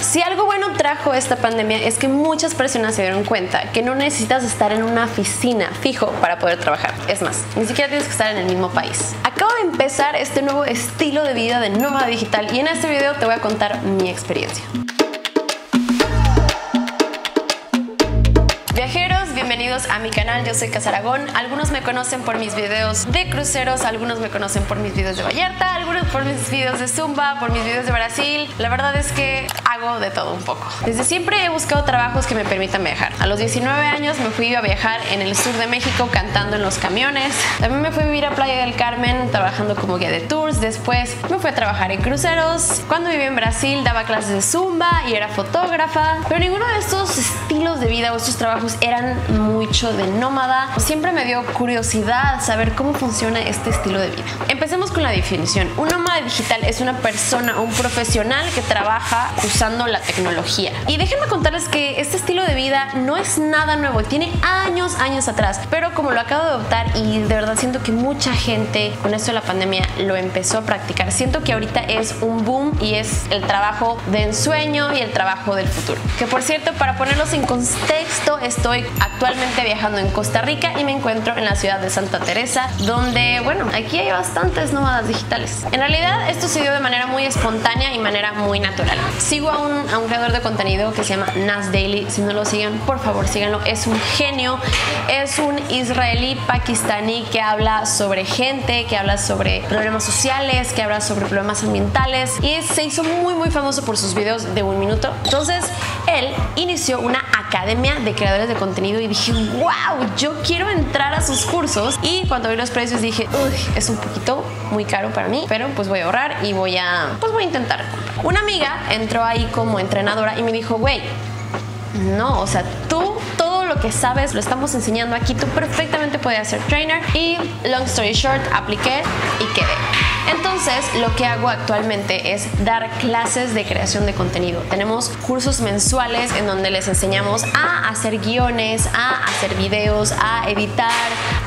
Si algo bueno trajo esta pandemia es que muchas personas se dieron cuenta que no necesitas estar en una oficina fijo para poder trabajar. Es más, ni siquiera tienes que estar en el mismo país. Acabo de empezar este nuevo estilo de vida de nómada digital y en este video te voy a contar mi experiencia. Viajeros, bienvenidos a mi canal, yo soy Casa Aragón. Algunos me conocen por mis videos de cruceros, algunos me conocen por mis videos de Vallarta, algunos por mis videos de Zumba, por mis videos de Brasil. La verdad es que hago de todo un poco. Desde siempre he buscado trabajos que me permitan viajar. A los 19 años me fui a viajar en el sur de México cantando en los camiones. También me fui a vivir a Playa del Carmen trabajando como guía de tours. Después me fui a trabajar en cruceros. Cuando viví en Brasil daba clases de Zumba y era fotógrafa. Pero ninguno de estos estilos de vida o estos trabajos eran mucho de nómada. Siempre me dio curiosidad saber cómo funciona este estilo de vida. Empecemos con la definición. Un nómada digital es una persona, un profesional que trabaja usando la tecnología. Y déjenme contarles que este estilo de vida no es nada nuevo, tiene años atrás, pero como lo acabo de adoptar y de verdad siento que mucha gente con esto de la pandemia lo empezó a practicar. Siento que ahorita es un boom y es el trabajo de ensueño y el trabajo del futuro. Que por cierto, para ponerlos en contexto, estoy actualmente viajando en Costa Rica y me encuentro en la ciudad de Santa Teresa, donde, bueno, aquí hay bastantes nómadas digitales. En realidad esto se dio de manera muy espontánea y manera muy natural. Sigo a un creador de contenido que se llama Nas Daily. Si no lo siguen, por favor síganlo. Es un genio, es un israelí pakistaní que habla sobre gente, que habla sobre problemas sociales, que habla sobre problemas ambientales y se hizo muy famoso por sus videos de 1 minuto. Entonces él inició una academia de creadores de contenido y dije, wow, yo quiero entrar a sus cursos. Y cuando vi los precios dije, uy, es un poquito muy caro para mí, pero pues voy a ahorrar y voy a intentar comprar. Una amiga entró ahí como entrenadora y me dijo, güey, no, o sea, tú todo lo que sabes lo estamos enseñando aquí, tú perfectamente puedes ser trainer. Y long story short, apliqué y quedé. Entonces, lo que hago actualmente es dar clases de creación de contenido. Tenemos cursos mensuales en donde les enseñamos a hacer guiones, a hacer videos, a editar,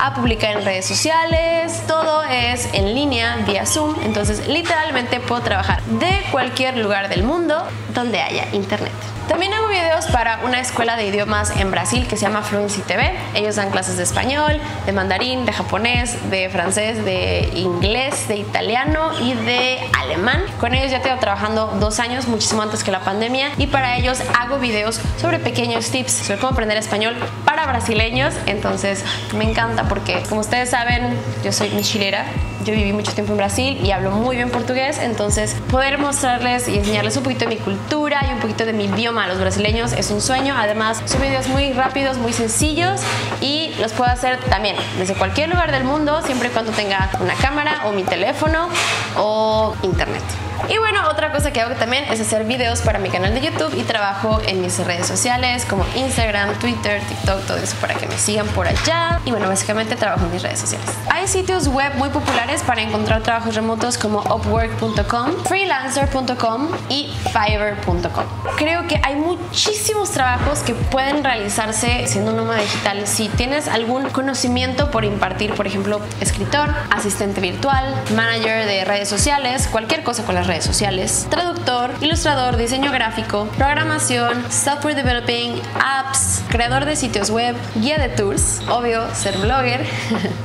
a publicar en redes sociales. Todo es en línea, vía Zoom. Entonces, literalmente puedo trabajar de cualquier lugar del mundo donde haya internet. También hago videos para una escuela de idiomas en Brasil que se llama Fluency TV. Ellos dan clases de español, de mandarín, de japonés, de francés, de inglés, de italiano y de alemán. Con ellos ya tengo trabajando 2 años, muchísimo antes que la pandemia, y para ellos hago videos sobre pequeños tips sobre cómo aprender español para brasileños. Entonces me encanta porque, como ustedes saben, yo soy mochilera. Yo viví mucho tiempo en Brasil y hablo muy bien portugués, entonces poder mostrarles y enseñarles un poquito de mi cultura y un poquito de mi idioma a los brasileños es un sueño. Además, son videos muy rápidos, muy sencillos y los puedo hacer también desde cualquier lugar del mundo, siempre y cuando tenga una cámara o mi teléfono o internet. Y bueno, otra cosa que hago también es hacer videos para mi canal de YouTube y trabajo en mis redes sociales como Instagram, Twitter, TikTok, todo eso para que me sigan por allá. Y bueno, básicamente trabajo en mis redes sociales. Hay sitios web muy populares para encontrar trabajos remotos como Upwork.com, Freelancer.com y Fiverr.com. Creo que hay muchísimos trabajos que pueden realizarse siendo un nómada digital. Si tienes algún conocimiento por impartir, por ejemplo, escritor, asistente virtual, manager de redes sociales, cualquier cosa con las redes sociales, traductor, ilustrador, diseño gráfico, programación, software developing, apps, creador de sitios web, guía de tours, obvio, ser blogger,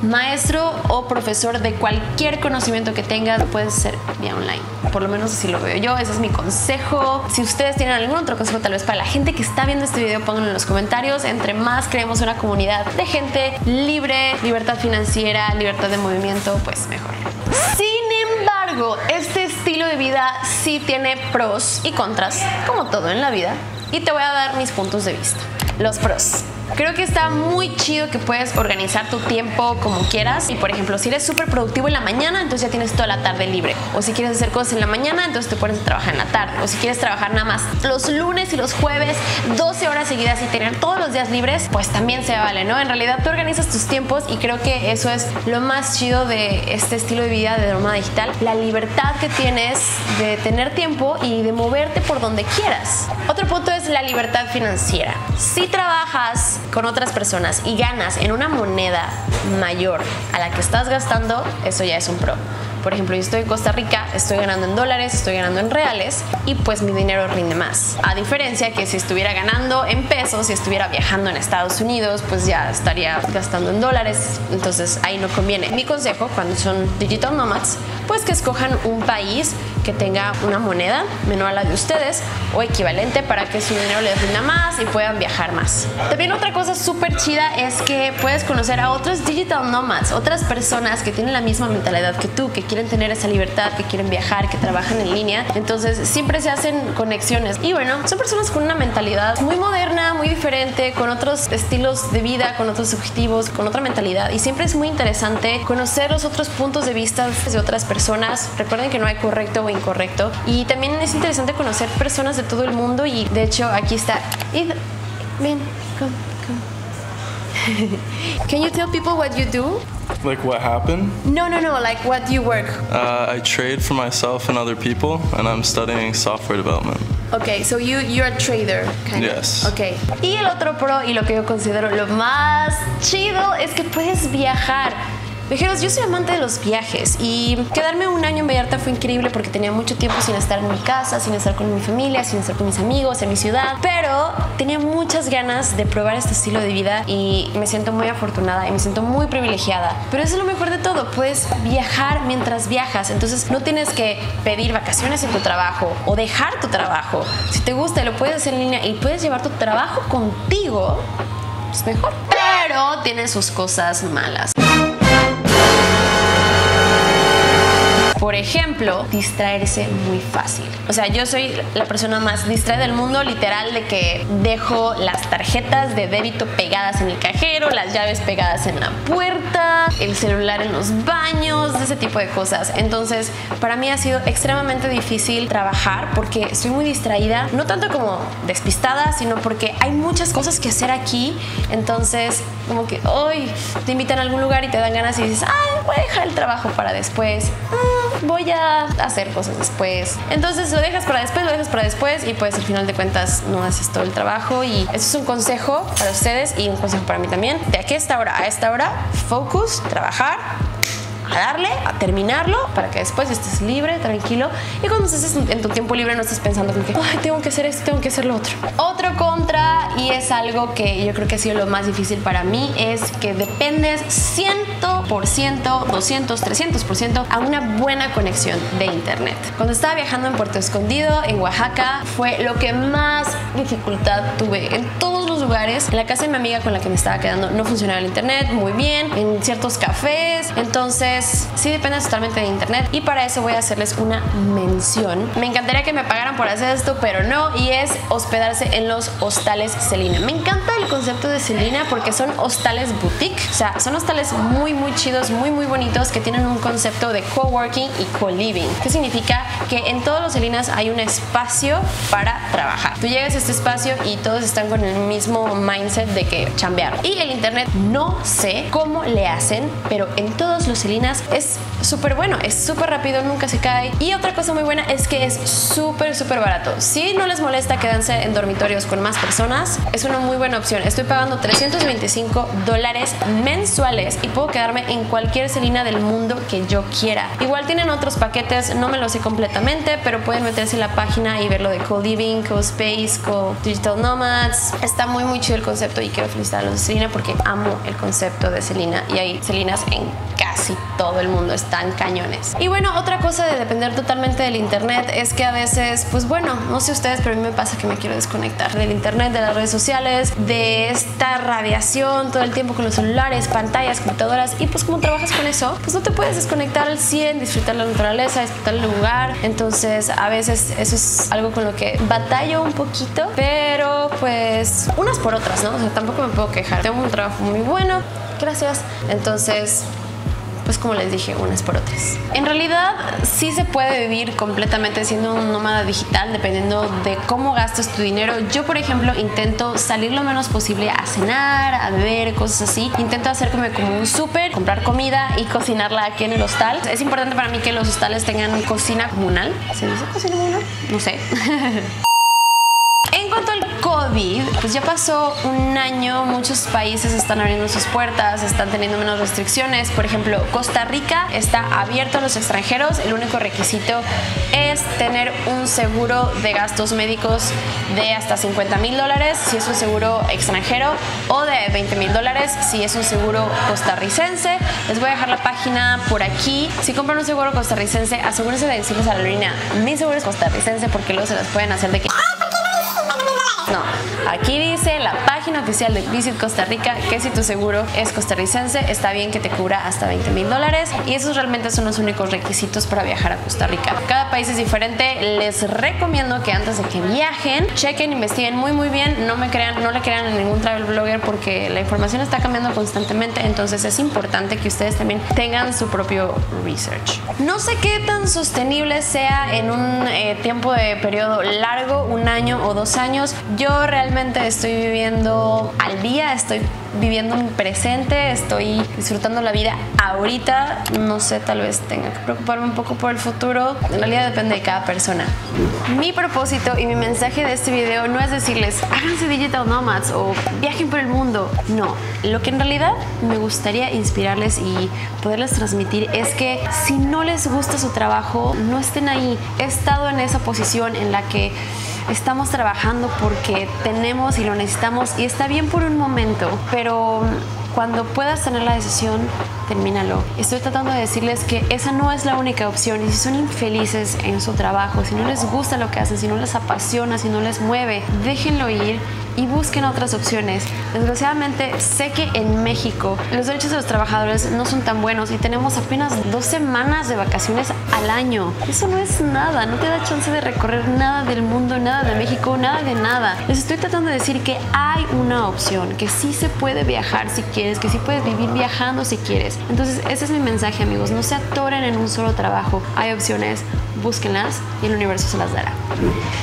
maestro o profesor de cualquier conocimiento que tengas, puedes ser vía online. Por lo menos así lo veo yo, ese es mi consejo. Si ustedes tienen algún otro consejo tal vez para la gente que está viendo este video, pónganlo en los comentarios. Entre más creemos una comunidad de gente libre, libertad financiera, libertad de movimiento, pues mejor. Sin embargo, este estilo de vida sí tiene pros y contras, como todo en la vida, y te voy a dar mis puntos de vista. Los pros. Creo que está muy chido que puedes organizar tu tiempo como quieras. Y por ejemplo, si eres súper productivo en la mañana, entonces ya tienes toda la tarde libre. O si quieres hacer cosas en la mañana, entonces te pones a trabajar en la tarde. O si quieres trabajar nada más los lunes y los jueves 12 horas seguidas y tener todos los días libres, pues también se vale, ¿no? En realidad tú organizas tus tiempos y creo que eso es lo más chido de este estilo de vida de nómada digital. La libertad que tienes de tener tiempo y de moverte por donde quieras. Otro punto es la libertad financiera. Si trabajas con otras personas y ganas en una moneda mayor a la que estás gastando, eso ya es un pro. Por ejemplo, yo estoy en Costa Rica, estoy ganando en dólares, estoy ganando en reales y pues mi dinero rinde más. A diferencia que si estuviera ganando en pesos, si estuviera viajando en Estados Unidos, pues ya estaría gastando en dólares, entonces ahí no conviene. Mi consejo cuando son digital nomads, pues que escojan un país que tenga una moneda menor a la de ustedes o equivalente para que su dinero les rinda más y puedan viajar más. También otra cosa súper chida es que puedes conocer a otros digital nomads, otras personas que tienen la misma mentalidad que tú, que quieren tener esa libertad, que quieren viajar, que trabajan en línea. Entonces siempre se hacen conexiones y bueno, son personas con una mentalidad muy moderna, muy diferente, con otros estilos de vida, con otros objetivos, con otra mentalidad y siempre es muy interesante conocer los otros puntos de vista de otras personas. Recuerden que no hay correcto o incorrecto y también es interesante conocer personas de todo el mundo y de hecho aquí está. Ven, come. Can you tell people what you do? Like what happened? No, like what do you work? I trade for myself and other people, and I'm studying software development. Okay, so you're a trader, kind of. Yes. Okay. Y el otro pro y lo que yo considero lo más chido es que puedes viajar. Viajeros, yo soy amante de los viajes y quedarme un año en Vallarta fue increíble porque tenía mucho tiempo sin estar en mi casa, sin estar con mi familia, sin estar con mis amigos, en mi ciudad, pero tenía muchas ganas de probar este estilo de vida y me siento muy afortunada y me siento muy privilegiada. Pero eso es lo mejor de todo, puedes viajar mientras viajas, entonces no tienes que pedir vacaciones en tu trabajo o dejar tu trabajo. Si te gusta, lo puedes hacer en línea y puedes llevar tu trabajo contigo, es mejor. Pero tiene sus cosas malas. Por ejemplo, distraerse muy fácil. O sea, yo soy la persona más distraída del mundo, literal, de que dejo las tarjetas de débito pegadas en el cajero, las llaves pegadas en la puerta, el celular en los baños, ese tipo de cosas. Entonces, para mí ha sido extremadamente difícil trabajar porque estoy muy distraída, no tanto como despistada, sino porque hay muchas cosas que hacer aquí. Entonces, como que hoy te invitan a algún lugar y te dan ganas y dices, ay, voy a dejar el trabajo para después. Voy a hacer cosas después. Entonces lo dejas para después y pues al final de cuentas no haces todo el trabajo y eso es un consejo para ustedes y un consejo para mí también. De aquí a esta hora, focus, trabajar, a darle, a terminarlo para que después estés libre, tranquilo y cuando estés en tu tiempo libre no estés pensando como que ay, tengo que hacer esto, tengo que hacer lo otro. Otro contra, y es algo que yo creo que ha sido lo más difícil para mí, es que dependes 100%, 200, 300% a una buena conexión de internet. Cuando estaba viajando en Puerto Escondido, en Oaxaca, fue lo que más dificultad tuve en todos los lugares. En la casa de mi amiga con la que me estaba quedando no funcionaba el internet muy bien, en ciertos cafés, entonces sí depende totalmente de internet y para eso voy a hacerles una mención. Me encantaría que me pagaran por hacer esto, pero no, y es hospedarse en los hostales Selina. Me encanta el concepto de Selina porque son hostales boutique, o sea, son hostales muy chidos, muy bonitos que tienen un concepto de coworking y co-living. ¿Qué significa? Que en todos los Selinas hay un espacio para trabajar. Tú llegas a este espacio y todos están con el mismo mindset de que chambear. Y el internet no sé cómo le hacen, pero en todos los Selinas es súper bueno, es súper rápido, nunca se cae. Y otra cosa muy buena es que es súper barato. Si no les molesta quedarse en dormitorios con más personas, es una muy buena opción. Estoy pagando $325 mensuales y puedo quedarme en cualquier Selina del mundo que yo quiera. Igual tienen otros paquetes, no me lo sé completamente, pero pueden meterse en la página y ver lo de co-living, co-space, co-digital nomads. Está muy chido el concepto y quiero felicitar a los de Selina porque amo el concepto de Selina y hay Selinas en casi todo el mundo, están cañones. Y bueno, otra cosa de depender totalmente del internet es que a veces, pues bueno, no sé ustedes, pero a mí me pasa que me quiero desconectar del internet, de las redes sociales, de esta radiación todo el tiempo con los celulares, pantallas, computadoras, y pues como trabajas con eso, pues no te puedes desconectar al 100, disfrutar la naturaleza, disfrutar el lugar. Entonces a veces eso es algo con lo que batallo un poquito, pero pues unas por otras, ¿no? O sea, tampoco me puedo quejar, tengo un trabajo muy bueno, gracias. Entonces pues como les dije, unas por otras. En realidad sí se puede vivir completamente siendo un nómada digital dependiendo de cómo gastas tu dinero. Yo, por ejemplo, intento salir lo menos posible a cenar, a beber, cosas así. Intento hacerme como un súper, comprar comida y cocinarla aquí en el hostal. Es importante para mí que los hostales tengan cocina comunal. ¿Se dice cocina comunal? No sé. En cuanto al COVID, pues ya pasó un año, muchos países están abriendo sus puertas, están teniendo menos restricciones. Por ejemplo, Costa Rica está abierto a los extranjeros. El único requisito es tener un seguro de gastos médicos de hasta $50,000 si es un seguro extranjero, o de $20,000 si es un seguro costarricense. Les voy a dejar la página por aquí. Si compran un seguro costarricense, asegúrense de decirles a la aerolínea: mi seguro es costarricense, porque luego se las pueden hacer de que... No, aquí dice la página oficial de Visit Costa Rica que si tu seguro es costarricense, está bien que te cubra hasta $20,000, y esos realmente son los únicos requisitos para viajar a Costa Rica. Cada país es diferente. Les recomiendo que antes de que viajen, chequen, investiguen muy bien. No le crean a ningún travel blogger, porque la información está cambiando constantemente, entonces es importante que ustedes también tengan su propio research. No sé qué tan sostenible sea en un tiempo de periodo largo, 1 año o 2 años. Yo realmente estoy viviendo al día, estoy viviendo mi presente, estoy disfrutando la vida ahorita. No sé, tal vez tenga que preocuparme un poco por el futuro. En realidad depende de cada persona. Mi propósito y mi mensaje de este video no es decirles háganse digital nomads o viajen por el mundo. No, lo que en realidad me gustaría inspirarles y poderles transmitir es que si no les gusta su trabajo, no estén ahí. He estado en esa posición en la que estamos trabajando porque tenemos y lo necesitamos, y está bien por un momento, pero cuando puedas tener la decisión, termínalo. Estoy tratando de decirles que esa no es la única opción, y si son infelices en su trabajo, si no les gusta lo que hacen, si no les apasiona, si no les mueve, déjenlo ir y busquen otras opciones. Desgraciadamente, sé que en México los derechos de los trabajadores no son tan buenos y tenemos apenas 2 semanas de vacaciones al año. Eso no es nada, no te da chance de recorrer nada del mundo, nada de México, nada de nada. Les estoy tratando de decir que hay una opción, que sí se puede viajar si quieres, que sí puedes vivir viajando si quieres. Entonces ese es mi mensaje, amigos. No se atoren en un solo trabajo. Hay opciones, búsquenlas y el universo se las dará.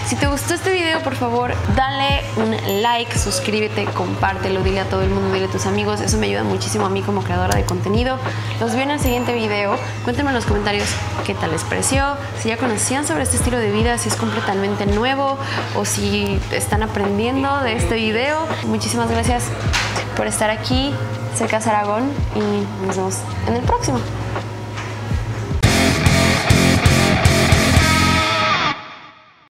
Si te gustó este video, por favor, dale un like, suscríbete, compártelo, dile a todo el mundo, dile a tus amigos. Eso me ayuda muchísimo a mí como creadora de contenido. Los veo en el siguiente video. Cuéntenme en los comentarios qué tal les pareció, si ya conocían sobre este estilo de vida, si es completamente nuevo o si están aprendiendo de este video. Muchísimas gracias por estar aquí. Soy Casa Aragón y nos vemos en el próximo.